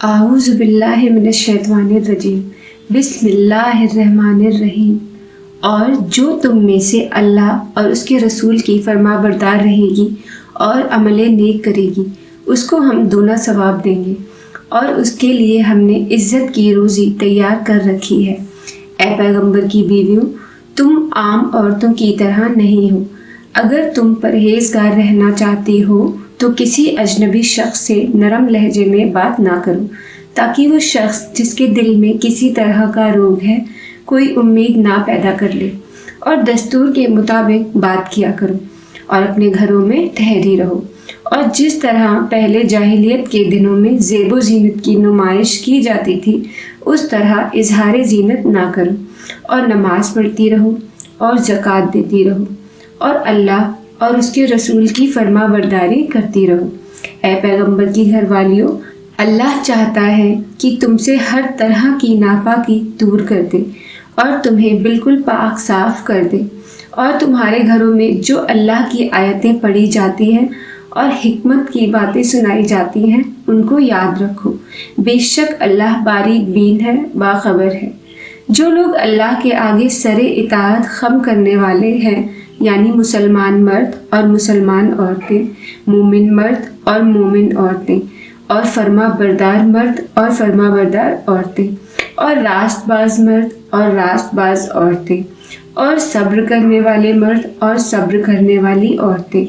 اعوذ باللہ من الشیطان الرجیم بسم اللہ الرحمن الرحیم۔ اور جو تم میں سے اللہ اور اس کے رسول کی فرما بردار رہے گی اور عمل نیک کرے گی، اس کو ہم دونا ثواب دیں گے، اور اس کے لیے ہم نے عزت کی روزی تیار کر رکھی ہے۔ اے پیغمبر کی بیویوں، تم عام عورتوں کی طرح نہیں ہو۔ اگر تم پرہیزگار رہنا چاہتی ہو تو کسی اجنبی شخص سے نرم لہجے میں بات نہ کرو، تاکہ وہ شخص جس کے دل میں کسی طرح کا روگ ہے کوئی امید نہ پیدا کر لے، اور دستور کے مطابق بات کیا کرو اور اپنے گھروں میں ٹھہری رہو۔ اور جس طرح پہلے جاہلیت کے دنوں میں زیب و زینت کی نمائش کی جاتی تھی، اس طرح اظہار زینت نہ کرو، اور نماز پڑھتی رہو اور زکوٰۃ دیتی رہو، اور اللہ اور اس کے رسول کی فرما برداری کرتی رہو۔ اے پیغمبر کی گھر والیوں، اللہ چاہتا ہے کہ تم سے ہر طرح کی ناپاکی دور کر دے اور تمہیں بالکل پاک صاف کر دے، اور تمہارے گھروں میں جو اللہ کی آیتیں پڑھی جاتی ہیں اور حکمت کی باتیں سنائی جاتی ہیں ان کو یاد رکھو۔ بے شک اللہ باریک بین ہے، باخبر ہے۔ جو لوگ اللہ کے آگے سر اطاعت خم کرنے والے ہیں، یعنی مسلمان مرد اور مسلمان عورتیں، مومن مرد اور مومن عورتیں، اور فرما بردار مرد اور فرما بردار عورتیں، اور راست باز مرد اور راست باز عورتیں، اور صبر کرنے والے مرد اور صبر کرنے والی عورتیں،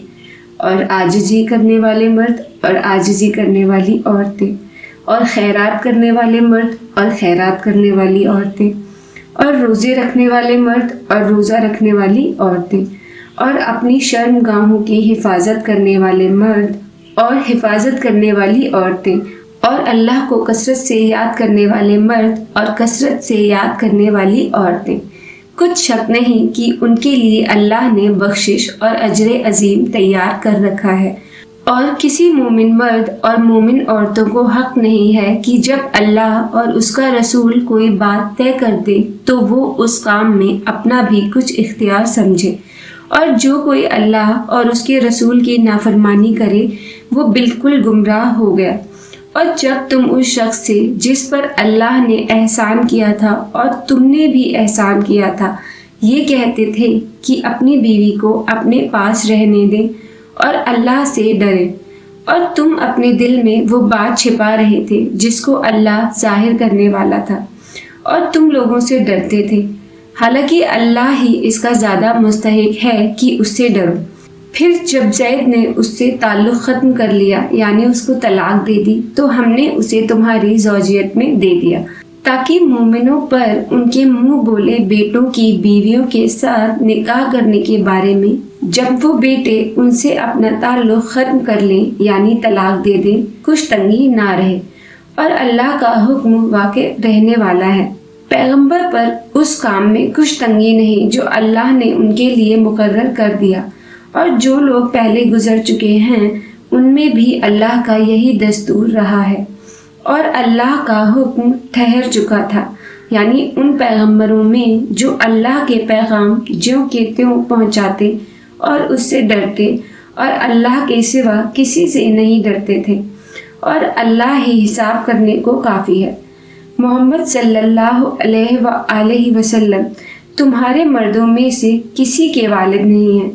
اور عاجزی کرنے والے مرد اور عاجزی کرنے والی عورتیں، اور خیرات کرنے والے مرد اور خیرات کرنے والی عورتیں، اور روزے رکھنے والے مرد اور روزہ رکھنے والی عورتیں، اور اپنی شرم گاہوں کی حفاظت کرنے والے مرد اور حفاظت کرنے والی عورتیں، اور اللہ کو کثرت سے یاد کرنے والے مرد اور کثرت سے یاد کرنے والی عورتیں۔ کچھ شک نہیں کہ ان کے لیے اللہ نے بخشش اور اجر عظیم تیار کر رکھا ہے۔ اور کسی مومن مرد اور مومن عورتوں کو حق نہیں ہے کہ جب اللہ اور اس کا رسول کوئی بات طے کر دے تو وہ اس کام میں اپنا بھی کچھ اختیار سمجھے، اور جو کوئی اللہ اور اس کے رسول کی نافرمانی کرے وہ بالکل گمراہ ہو گیا۔ اور جب تم اس شخص سے جس پر اللہ نے احسان کیا تھا اور تم نے بھی احسان کیا تھا یہ کہتے تھے کہ اپنی بیوی کو اپنے پاس رہنے دیں اور اللہ سے ڈرے، اور تم اپنے دل میں وہ بات چھپا رہے تھے جس کو اللہ ظاہر کرنے والا تھا، اور تم لوگوں سے ڈرتے تھے، حالانکہ اللہ ہی اس کا زیادہ مستحق ہے کہ اس سے ڈرو۔ پھر جب زید نے اس سے تعلق ختم کر لیا، یعنی اس کو طلاق دے دی، تو ہم نے اسے تمہاری زوجیت میں دے دیا، تاکہ مومنوں پر ان کے منہ بولے بیٹوں کی بیویوں کے ساتھ نکاح کرنے کے بارے میں جب وہ بیٹے ان سے اپنا تعلق ختم کر لیں یعنی طلاق دے دیں کچھ تنگی نہ رہے، اور اللہ کا حکم واقع رہنے والا ہے۔ پیغمبر پر اس کام میں کچھ تنگی نہیں جو اللہ نے ان کے لیے مقرر کر دیا، اور جو لوگ پہلے گزر چکے ہیں ان میں بھی اللہ کا یہی دستور رہا ہے، اور اللہ کا حکم ٹھہر چکا تھا، یعنی ان پیغمبروں میں جو اللہ کے پیغام جوں کے تیوں پہنچاتے اور اس سے ڈرتے اور اللہ کے سوا کسی سے نہیں ڈرتے تھے، اور اللہ ہی حساب کرنے کو کافی ہے۔ محمد صلی اللہ علیہ وآلہ وسلم تمہارے مردوں میں سے کسی کے والد نہیں ہیں،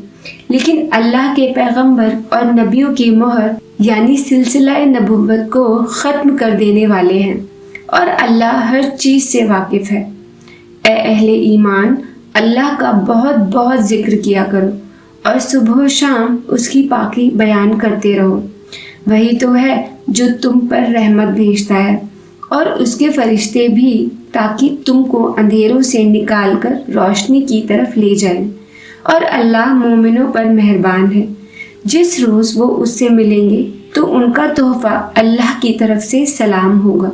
لیکن اللہ کے پیغمبر اور نبیوں کی مہر یعنی سلسلہ نبوت کو ختم کر دینے والے ہیں، اور اللہ ہر چیز سے واقف ہے۔ اے اہل ایمان، اللہ کا بہت بہت ذکر کیا کرو اور صبح و شام اس کی پاکی بیان کرتے رہو۔ وہی تو ہے جو تم پر رحمت بھیجتا ہے، اور اس کے فرشتے بھی، تاکہ تم کو اندھیروں سے نکال کر روشنی کی طرف لے جائیں، اور اللہ مومنوں پر مہربان ہے۔ جس روز وہ اس سے ملیں گے تو ان کا تحفہ اللہ کی طرف سے سلام ہوگا،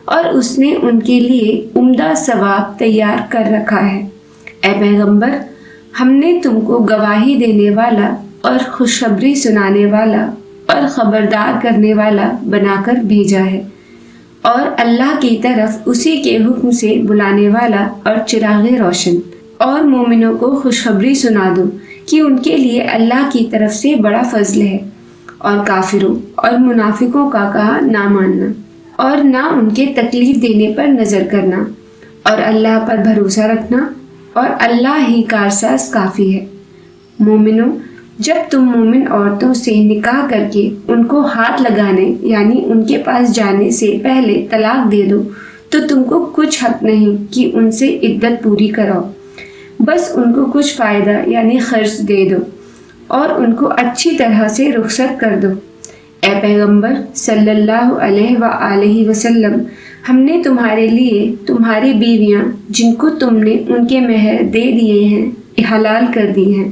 اور اس نے ان کے لیے عمدہ ثواب تیار کر رکھا ہے۔ اے پیغمبر، ہم نے تم کو گواہی دینے والا اور خوشخبری سنانے والا اور خبردار کرنے والا بنا کر بھیجا ہے، اور اللہ کی طرف اسی کے حکم سے بلانے والا اور چراغ روشن۔ اور مومنوں کو خوشخبری سنا دو کہ ان کے لیے اللہ کی طرف سے بڑا فضل ہے، اور کافروں اور منافقوں کا کہا نہ ماننا۔ اور نہ ان کے تکلیف دینے پر نظر کرنا، اور اللہ پر بھروسہ رکھنا، اور اللہ ہی کارساز کافی ہے۔ مومنوں، جب تم مومن عورتوں سے نکاح کر کے ان کو ہاتھ لگانے یعنی ان کے پاس جانے سے پہلے طلاق دے دو تو تم کو کچھ حق نہیں کہ ان سے عدت پوری کراؤ، بس ان کو کچھ فائدہ یعنی خرچ دے دو اور ان کو اچھی طرح سے رخصت کر دو۔ اے پیغمبر صلی اللہ علیہ وآلہ وسلم، ہم نے تمہارے لیے تمہاری بیویاں جن کو تم نے ان کے مہر دے دیے ہیں حلال کر دی ہیں،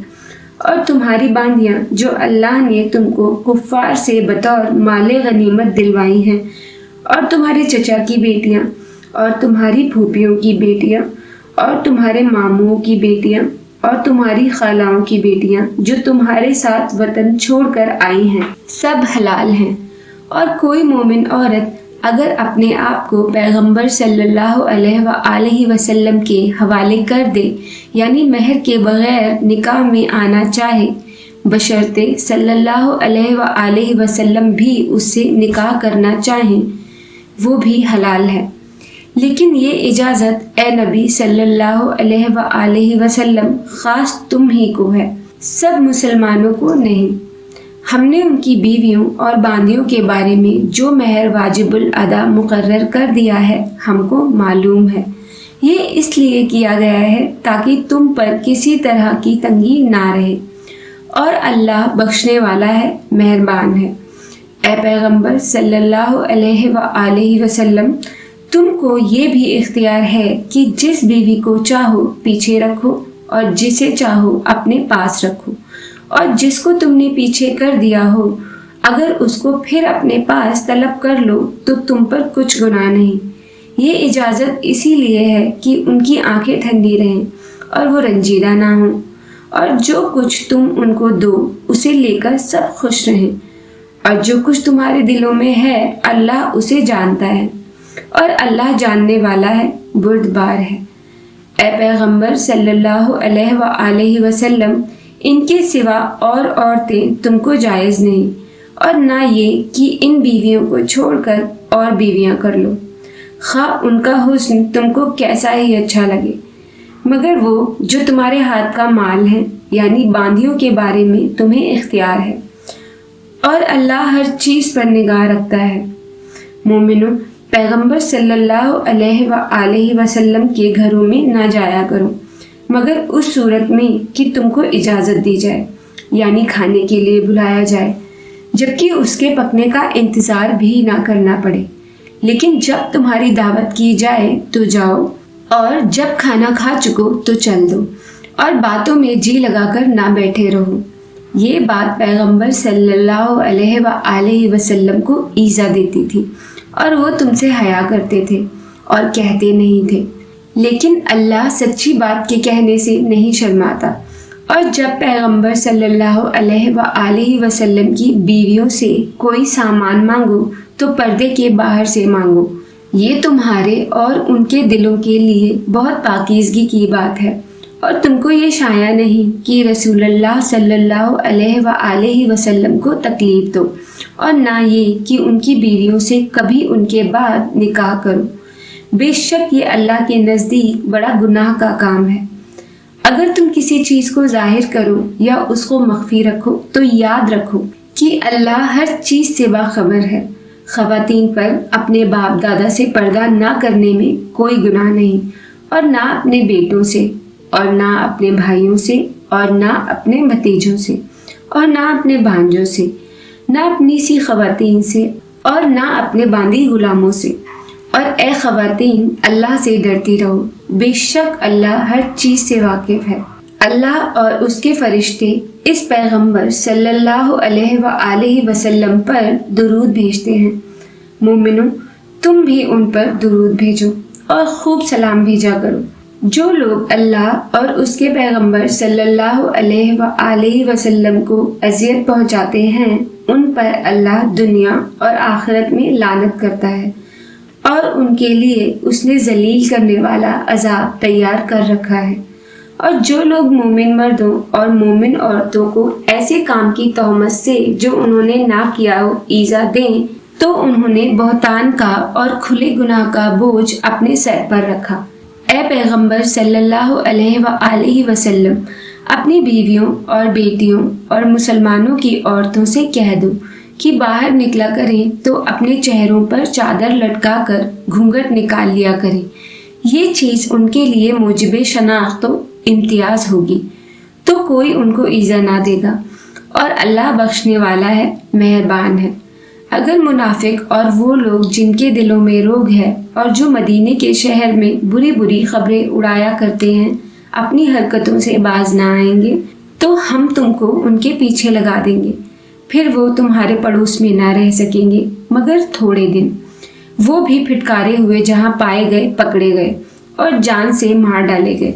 اور تمہاری باندیاں جو اللہ نے تم کو کفار سے بطور مال غنیمت دلوائی ہیں، اور تمہارے چچا کی بیٹیاں، اور تمہاری پھوپھیوں کی بیٹیاں، اور تمہارے ماموں کی بیٹیاں، اور تمہاری خالاؤں کی بیٹیاں جو تمہارے ساتھ وطن چھوڑ کر آئی ہیں، سب حلال ہیں۔ اور کوئی مومن عورت اگر اپنے آپ کو پیغمبر صلی اللہ علیہ وآلہ وسلم کے حوالے کر دے یعنی مہر کے بغیر نکاح میں آنا چاہے، بشرطے صلی اللہ علیہ وآلہ وسلم بھی اس سے نکاح کرنا چاہیں، وہ بھی حلال ہے۔ لیکن یہ اجازت اے نبی صلی اللہ علیہ وآلہ وسلم خاص تم ہی کو ہے، سب مسلمانوں کو نہیں۔ ہم نے ان کی بیویوں اور باندیوں کے بارے میں جو مہر واجب الادا مقرر کر دیا ہے ہم کو معلوم ہے۔ یہ اس لیے کیا گیا ہے تاکہ تم پر کسی طرح کی تنگی نہ رہے، اور اللہ بخشنے والا ہے، مہربان ہے۔ اے پیغمبر صلی اللہ علیہ وآلہ وسلم، تم کو یہ بھی اختیار ہے کہ جس بیوی کو چاہو پیچھے رکھو اور جسے چاہو اپنے پاس رکھو، اور جس کو تم نے پیچھے کر دیا ہو اگر اس کو پھر اپنے پاس طلب کر لو تو تم پر کچھ گناہ نہیں۔ یہ اجازت اسی لیے ہے کہ ان کی آنکھیں ٹھنڈی رہیں اور وہ رنجیدہ نہ ہوں، اور جو کچھ تم ان کو دو اسے لے کر سب خوش رہیں، اور جو کچھ تمہارے دلوں میں ہے اللہ اسے جانتا ہے، اور اللہ جاننے والا ہے، بردبار ہے۔ اے پیغمبر صلی اللہ علیہ وآلہ وسلم، ان کے سوا اور عورتیں تم کو جائز نہیں، اور نہ یہ کہ ان بیویوں کو چھوڑ کر اور بیویاں کر لو، خواہ ان کا حسن تم کو کیسا ہی اچھا لگے، مگر وہ جو تمہارے ہاتھ کا مال ہے یعنی باندیوں کے بارے میں تمہیں اختیار ہے، اور اللہ ہر چیز پر نگاہ رکھتا ہے۔ مومنوں، پیغمبر صلی اللہ علیہ وآلہ وسلم کے گھروں میں نہ جایا کرو مگر اس صورت میں کہ تم کو اجازت دی جائے یعنی کھانے کے لیے بلایا جائے، جبکہ اس کے پکنے کا انتظار بھی نہ کرنا پڑے۔ لیکن جب تمہاری دعوت کی جائے تو جاؤ، اور جب کھانا کھا چکو تو چل دو، اور باتوں میں جی لگا کر نہ بیٹھے رہو۔ یہ بات پیغمبر صلی اللہ علیہ وآلہ وسلم کو ایذا دیتی تھی، اور وہ تم سے حیا کرتے تھے اور کہتے نہیں تھے، لیکن اللہ سچی بات کے کہنے سے نہیں شرماتا۔ اور جب پیغمبر صلی اللہ علیہ وآلہ وسلم کی بیویوں سے کوئی سامان مانگو تو پردے کے باہر سے مانگو، یہ تمہارے اور ان کے دلوں کے لیے بہت پاکیزگی کی بات ہے، اور تم کو یہ شایع نہیں کہ رسول اللہ صلی اللہ علیہ وآلہ وسلم کو تکلیف دو، اور نہ یہ کہ ان کی بیویوں سے کبھی ان کے بعد نکاح کرو، بے شک یہ اللہ کے نزدیک بڑا گناہ کا کام ہے۔ اگر تم کسی چیز کو ظاہر کرو یا اس کو مخفی رکھو تو یاد رکھو کہ اللہ ہر چیز سے باخبر ہے۔ خواتین پر اپنے باپ دادا سے پردہ نہ کرنے میں کوئی گناہ نہیں، اور نہ اپنے بیٹوں سے، اور نہ اپنے بھائیوں سے، اور نہ اپنے بھتیجوں سے، اور نہ اپنے بھانجوں سے، نہ اپنی سی خواتین سے، اور نہ اپنے باندی غلاموں سے۔ اور اے خواتین، اللہ سے ڈرتی رہو، بے شک اللہ ہر چیز سے واقف ہے۔ اللہ اور اس کے فرشتے اس پیغمبر صلی اللہ علیہ وآلہ وسلم پر درود بھیجتے ہیں۔ مومنوں، تم بھی ان پر درود بھیجو اور خوب سلام بھیجا کرو۔ جو لوگ اللہ اور اس کے پیغمبر صلی اللہ علیہ وآلہ وسلم کو اذیت پہنچاتے ہیں ان پر اللہ دنیا اور آخرت میں لعنت کرتا ہے، اور ان کے لیے اس نے ذلیل کرنے والا عذاب تیار کر رکھا ہے۔ اور جو لوگ مومن مردوں اور مومن عورتوں کو ایسے کام کی تہمت سے جو انہوں نے نہ کیا ہو ایذا دیں تو انہوں نے بہتان کا اور کھلے گناہ کا بوجھ اپنے سر پر رکھا۔ اے پیغمبر صلی اللہ علیہ وآلہ وسلم، اپنی بیویوں اور بیٹیوں اور مسلمانوں کی عورتوں سے کہہ دو کہ باہر نکلا کریں تو اپنے چہروں پر چادر لٹکا کر گھونگھٹ نکال لیا کریں، یہ چیز ان کے لیے موجب شناخت و امتیاز ہوگی تو کوئی ان کو ایذا نہ دے گا، اور اللہ بخشنے والا ہے، مہربان ہے۔ اگر منافق اور وہ لوگ جن کے دلوں میں روگ ہے اور جو مدینے کے شہر میں بری بری خبریں اڑایا کرتے ہیں اپنی حرکتوں سے باز نہ آئیں گے تو ہم تم کو ان کے پیچھے لگا دیں گے، پھر وہ تمہارے پڑوس میں نہ رہ سکیں گے مگر تھوڑے دن، وہ بھی پھٹکارے ہوئے جہاں پائے گئے پکڑے گئے اور جان سے مار ڈالے گئے۔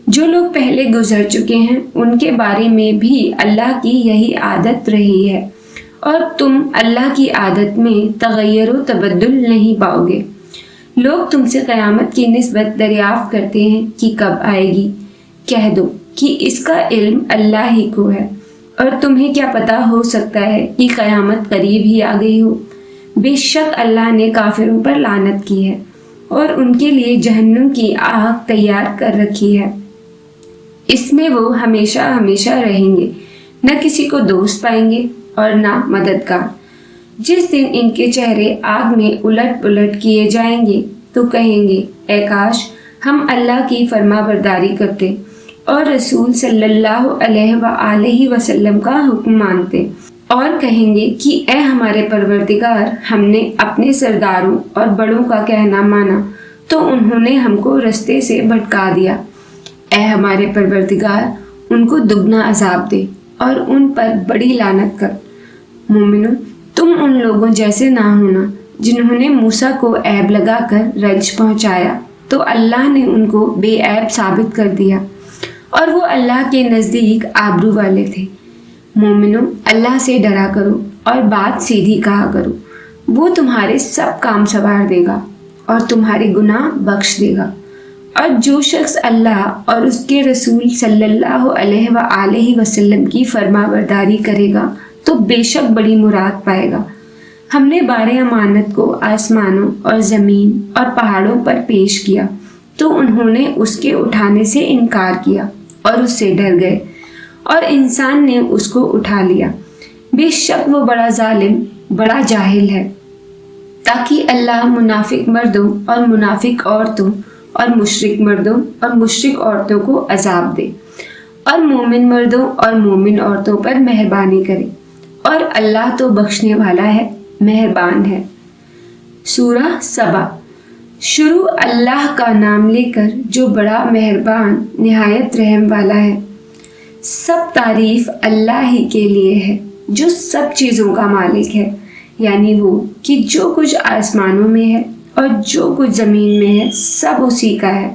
جو لوگ پہلے گزر چکے ہیں ان کے بارے میں بھی اللہ کی یہی عادت رہی ہے، اور تم اللہ کی عادت میں تغیر و تبدل نہیں پاؤ گے۔ لوگ تم سے قیامت کی نسبت دریافت کرتے ہیں کہ کب آئے گی، کہہ دو کہ اس کا علم اللہ ہی کو ہے، اور تمہیں کیا پتا ہو سکتا ہے کہ قیامت قریب ہی آ گئی ہو۔ بے شک اللہ نے کافروں پر لعنت کی ہے اور ان کے لیے جہنم کی آگ تیار کر رکھی ہے، اس میں وہ ہمیشہ ہمیشہ رہیں گے، نہ کسی کو دوست پائیں گے اور نہ مددگار۔ جس دن ان کے چہرے آگ میں الٹ پلٹ کیے جائیں گے تو کہیں گے اے کاش ہم اللہ کی فرما برداری کرتے اور رسول صلی اللہ علیہ وآلہ وسلم کا حکم مانتے، اور کہیں گے کہ اے ہمارے پروردگار، ہم نے اپنے سرداروں اور بڑوں کا کہنا مانا تو انہوں نے ہم کو رستے سے بھٹکا دیا۔ اے ہمارے پروردگار، ان کو دگنا عذاب دے اور ان پر بڑی لعنت کر۔ مومنوں، تم ان لوگوں جیسے نہ ہونا جنہوں نے موسیٰ کو عیب لگا کر رنج پہنچایا تو اللہ نے ان کو بے عیب ثابت کر دیا، اور وہ اللہ کے نزدیک آبرو والے تھے۔ مومنوں، اللہ سے ڈرا کرو اور بات سیدھی کہا کرو، وہ تمہارے سب کام سنوار دے گا اور تمہارے گناہ بخش دے گا۔ اور جو شخص اللہ اور اس کے رسول صلی اللہ علیہ وآلہ وسلم کی فرما برداری کرے گا تو بے شک بڑی مراد پائے گا۔ ہم نے بار امانت کو آسمانوں اور زمین اور پہاڑوں پر پیش کیا تو انہوں نے اس کے اٹھانے سے انکار کیا اور اس سے ڈر گئے، اور انسان نے اس کو اٹھا لیا۔ بے شک وہ بڑا ظالم، بڑا جاہل ہے۔ تاکہ اللہ منافق مردوں اور منافق عورتوں اور مشرک مردوں اور مشرک عورتوں کو عذاب دے، اور مومن مردوں اور مومن عورتوں پر مہربانی کرے، اور اللہ تو بخشنے والا ہے، مہربان ہے۔ سورہ سبا۔ شروع اللہ کا نام لے کر جو بڑا مہربان نہایت رحم والا ہے۔ سب تعریف اللہ ہی کے لیے ہے جو سب چیزوں کا مالک ہے، یعنی وہ کہ جو کچھ آسمانوں میں ہے اور جو کچھ زمین میں ہے سب اسی کا ہے،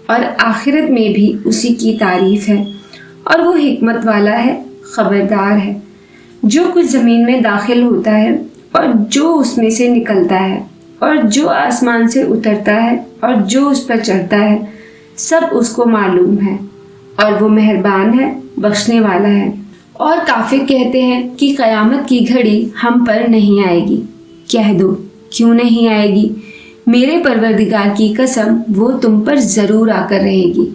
اور آخرت میں بھی اسی کی تعریف ہے، اور وہ حکمت والا ہے، خبردار ہے۔ جو کچھ زمین میں داخل ہوتا ہے اور جو اس میں سے نکلتا ہے اور جو آسمان سے اترتا ہے اور جو اس پر چڑھتا ہے، سب اس کو معلوم ہے، اور وہ مہربان ہے، بخشنے والا ہے۔ اور کافر کہتے ہیں کہ قیامت کی گھڑی ہم پر نہیں آئے گی۔ کہہ دو کیوں نہیں آئے گی؟ میرے پروردگار کی قسم وہ تم پر ضرور آ کر رہے گی۔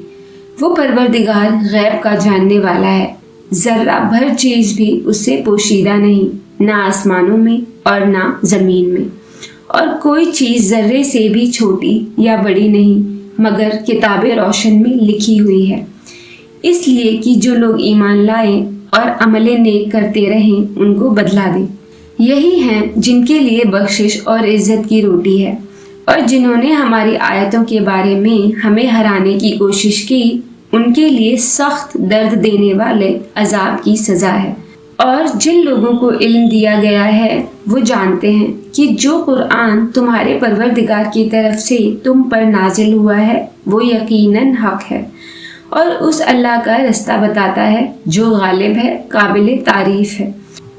وہ پروردگار غیب کا جاننے والا ہے، ذرہ بھر چیز بھی اس سے پوشیدہ نہیں، نہ آسمانوں میں اور نہ زمین میں، اور کوئی چیز ذرے سے بھی چھوٹی یا بڑی نہیں مگر کتاب روشن میں لکھی ہوئی ہے، اس لیے کہ جو لوگ ایمان لائیں اور عمل نیک کرتے رہیں ان کو بدلا دیں۔ یہی ہیں جن کے لیے بخشش اور عزت کی روٹی ہے، اور جنہوں نے ہماری آیتوں کے بارے میں ہمیں ہرانے کی کوشش کی ان کے لیے سخت درد دینے والے عذاب کی سزا ہے۔ اور جن لوگوں کو علم دیا گیا ہے وہ جانتے ہیں کہ جو قرآن تمہارے پروردگار کی طرف سے تم پر نازل ہوا ہے وہ یقیناً حق ہے، اور اس اللہ کا رستہ بتاتا ہے جو غالب ہے، قابل تعریف ہے۔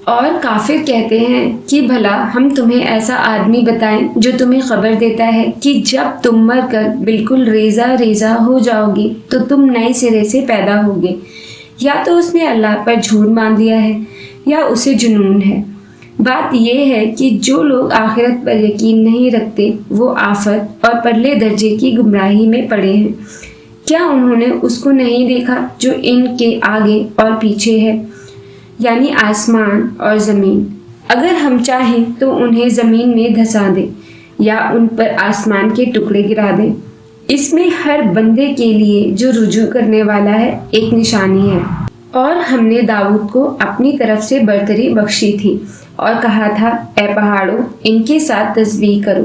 اور کافر کہتے ہیں کہ بھلا ہم تمہیں ایسا آدمی بتائیں جو تمہیں خبر دیتا ہے کہ جب تم مر کر بالکل ریزہ ریزہ ہو جاؤ گے تو تم نئے سرے سے پیدا ہوگے، یا تو اس نے اللہ پر جھوٹ باندھ دیا ہے یا اسے جنون ہے۔ بات یہ ہے کہ جو لوگ آخرت پر یقین نہیں رکھتے وہ آفت اور پرلے درجے کی گمراہی میں پڑے ہیں۔ کیا انہوں نے اس کو نہیں دیکھا جو ان کے آگے اور پیچھے ہے، یعنی آسمان اور زمین؟ اگر ہم چاہیں تو انہیں زمین میں دھسا دیں یا ان پر آسمان کے ٹکڑے گرا دیں۔ اس میں ہر بندے کے لیے جو رجوع کرنے والا ہے ایک نشانی ہے۔ اور ہم نے داؤد کو اپنی طرف سے برتری بخشی تھی اور کہا تھا، اے پہاڑوں ان کے ساتھ تسبیح کرو،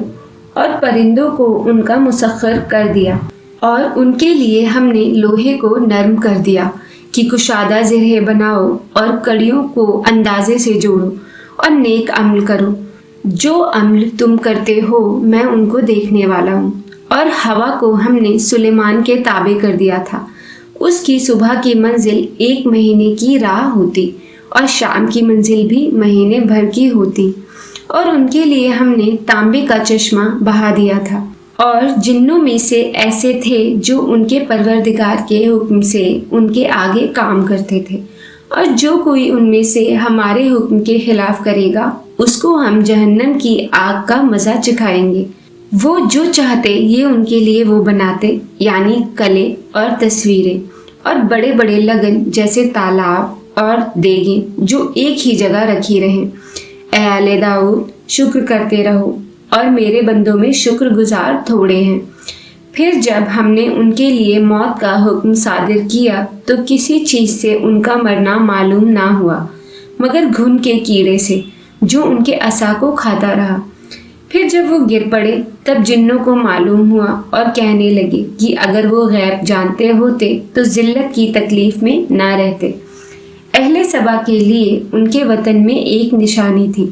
اور پرندوں کو ان کا مسخر کر دیا، اور ان کے لیے ہم نے لوہے کو نرم کر دیا کہ کشادہ زرہ بناؤ اور کڑیوں کو اندازے سے جوڑو اور نیک عمل کرو۔ جو عمل تم کرتے ہو میں ان کو دیکھنے والا ہوں۔ اور ہوا کو ہم نے سلیمان کے تابع کر دیا تھا، اس کی صبح کی منزل 1 مہینے کی راہ ہوتی اور شام کی منزل بھی مہینے بھر کی ہوتی، اور ان کے لیے ہم نے تانبے کا چشمہ بہا دیا تھا۔ اور جنوں میں سے ایسے تھے جو ان کے پروردگار کے حکم سے ان کے آگے کام کرتے تھے، اور جو کوئی ان میں سے ہمارے حکم کے خلاف کرے گا اس کو ہم جہنم کی آگ کا مزہ چکھائیں گے۔ وہ جو چاہتے یہ ان کے لیے وہ بناتے، یعنی کلے اور تصویریں اور بڑے بڑے لگن جیسے تالاب اور دیگیں جو ایک ہی جگہ رکھی رہیں۔ اے آل داؤد شکر کرتے رہو، اور میرے بندوں میں شکر گزار تھوڑے ہیں۔ پھر جب ہم نے ان کے لیے موت کا حکم صادر کیا تو کسی چیز سے ان کا مرنا معلوم نہ ہوا مگر گھن کے کیڑے سے جو ان کے عصا کو کھاتا رہا۔ پھر جب وہ گر پڑے تب جنوں کو معلوم ہوا اور کہنے لگے کہ اگر وہ غیب جانتے ہوتے تو ذلت کی تکلیف میں نہ رہتے۔ اہل سبا کے لیے ان کے وطن میں ایک نشانی تھی،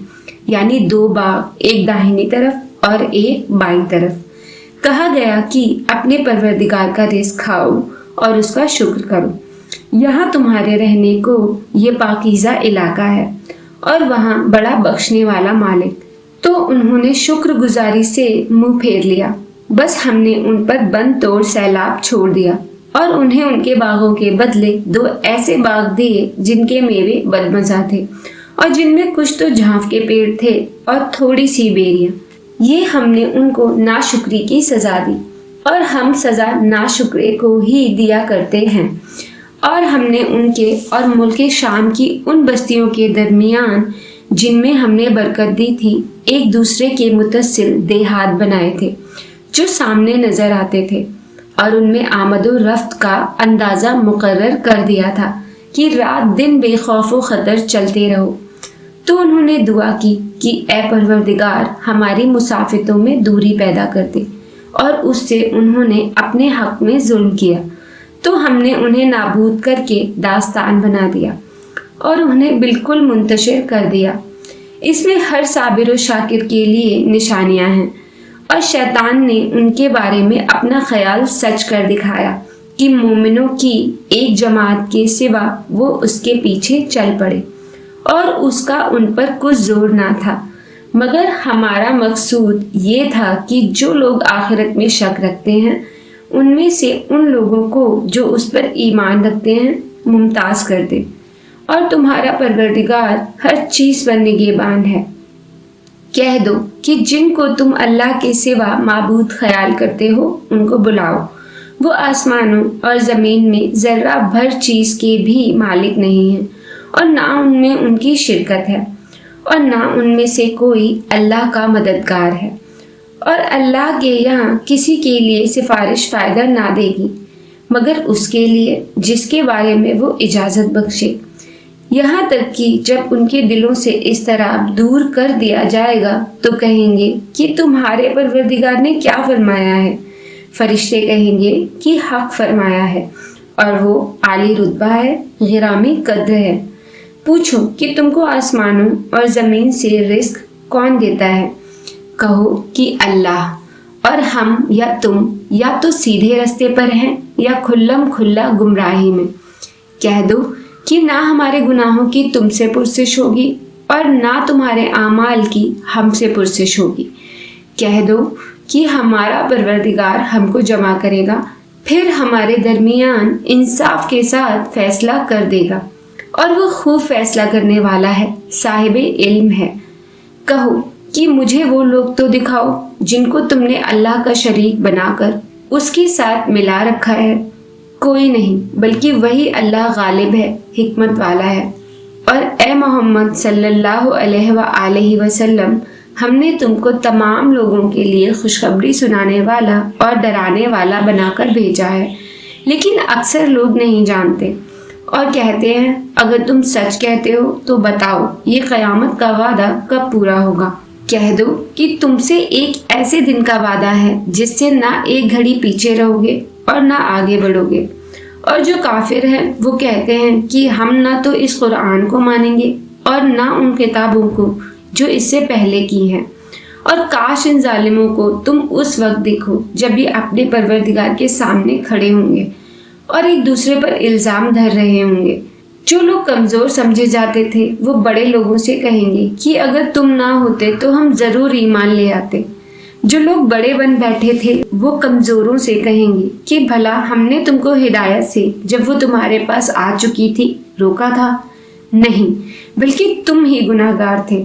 یعنی 2 باغ، ایک داہنی طرف اور ایک بائیں طرف۔ کہا گیا کہ اپنے پروردگار کا رزق کھاؤ اور اس کا شکر کرو، یہاں تمہارے رہنے کو یہ پاکیزہ علاقہ ہے اور وہاں بڑا بخشنے والا مالک۔ تو انہوں نے شکر گزاری سے منہ پھیر لیا، بس ہم نے ان پر بند توڑ سیلاب چھوڑ دیا، اور انہیں ان کے باغوں کے بدلے 2 ایسے باغ دیے جن کے میوے بدمزہ تھے اور جن میں کچھ تو جھانف کے پیڑ تھے اور تھوڑی سی بیریاں۔ یہ ہم نے ان کو ناشکری کی سزا دی، اور ہم سزا ناشکرے کو ہی دیا کرتے ہیں۔ اور ہم نے ان کے اور ملک شام کی ان بستیوں کے درمیان جن میں ہم نے برکت دی تھی ایک دوسرے کے متصل دیہات بنائے تھے جو سامنے نظر آتے تھے، اور ان میں آمد و رفت کا اندازہ مقرر کر دیا تھا کہ رات دن بے خوف و خطر چلتے رہو۔ تو انہوں نے دعا کی کہ اے پروردگار ہماری مسافتوں میں دوری پیدا کر دے، اور اس سے انہوں نے اپنے حق میں ظلم کیا تو ہم نے انہیں نابود کر کے داستان بنا دیا اور انہیں بالکل منتشر کر دیا۔ اس میں ہر صابر و شاکر کے لیے نشانیاں ہیں، اور شیطان نے ان کے بارے میں اپنا خیال سچ کر دکھایا کہ مومنوں کی ایک جماعت کے سوا وہ اس کے پیچھے چل پڑے، اور اس کا ان پر کچھ زور نہ تھا، مگر ہمارا مقصود یہ تھا کہ جو لوگ آخرت میں شک رکھتے ہیں ان میں سے ان لوگوں کو جو اس پر ایمان رکھتے ہیں ممتاز کر دے۔ اور تمہارا پروردگار ہر چیز پر نگہبان ہے۔ کہہ دو کہ جن کو تم اللہ کے سوا معبود خیال کرتے ہو ان کو بلاؤ، وہ آسمانوں اور زمین میں ذرہ بھر چیز کے بھی مالک نہیں ہیں، اور نہ ان میں ان کی شرکت ہے، اور نہ ان میں سے کوئی اللہ کا مددگار ہے، اور اللہ کے یہاں کسی کے لیے سفارش فائدہ نہ دے گی مگر اس کے لیے جس کے بارے میں وہ اجازت بخشے، یہاں تک کہ جب ان کے دلوں سے اس طرح دور کر دیا جائے گا تو کہیں گے کہ تمہارے پروردگار نے کیا فرمایا ہے؟ فرشتے کہیں گے کہ حق فرمایا ہے، اور وہ عالی رتبہ ہے، گرامی قدر ہے۔ پوچھو کہ تم کو آسمانوں اور زمین سے رزق کون دیتا ہے؟ کہو کہ اللہ، اور ہم یا تم یا تو سیدھے رستے پر ہیں یا کھلم کھلا گمراہی میں۔ کہہ دو کہ نہ ہمارے گناہوں کی تم سے پرسش ہوگی اور نہ تمہارے اعمال کی ہم سے پرسش ہوگی۔ کہہ دو کہ ہمارا پروردگار ہم کو جمع کرے گا، پھر ہمارے درمیان انصاف کے ساتھ فیصلہ کر دے گا، اور وہ خوب فیصلہ کرنے والا ہے، صاحب علم ہے۔ کہو کہ مجھے وہ لوگ تو دکھاؤ جن کو تم نے اللہ کا شریک بنا کر اس کے ساتھ ملا رکھا ہے۔ کوئی نہیں، بلکہ وہی اللہ غالب ہے، حکمت والا ہے۔ اور اے محمد صلی اللہ علیہ وآلہ وسلم، ہم نے تم کو تمام لوگوں کے لیے خوشخبری سنانے والا اور ڈرانے والا بنا کر بھیجا ہے، لیکن اکثر لوگ نہیں جانتے اور کہتے ہیں اگر تم سچ کہتے ہو تو بتاؤ یہ قیامت کا وعدہ کب پورا ہوگا۔ کہہ دو کہ تم سے ایک ایسے دن کا وعدہ ہے جس سے نہ ایک گھڑی پیچھے رہو گے اور نہ آگے بڑھو گے۔ اور جو کافر ہیں وہ کہتے ہیں کہ ہم نہ تو اس قرآن کو مانیں گے اور نہ ان کتابوں کو جو اس سے پہلے کی ہیں، اور کاش ان ظالموں کو تم اس وقت دیکھو جب یہ اپنے پروردگار کے سامنے کھڑے ہوں گے اور ایک دوسرے پر الزام دھر رہے ہوں گے۔ جو لوگ کمزور سمجھے جاتے تھے وہ بڑے لوگوں سے کہیں گے کہ اگر تم نہ ہوتے تو ہم ضرور ایمان لے آتے۔ جو لوگ بڑے بن بیٹھے تھے وہ کمزوروں سے کہیں گے کہ بھلا ہم نے تم کو ہدایت سے جب وہ تمہارے پاس آ چکی تھی روکا تھا؟ نہیں، بلکہ تم ہی گناہگار تھے۔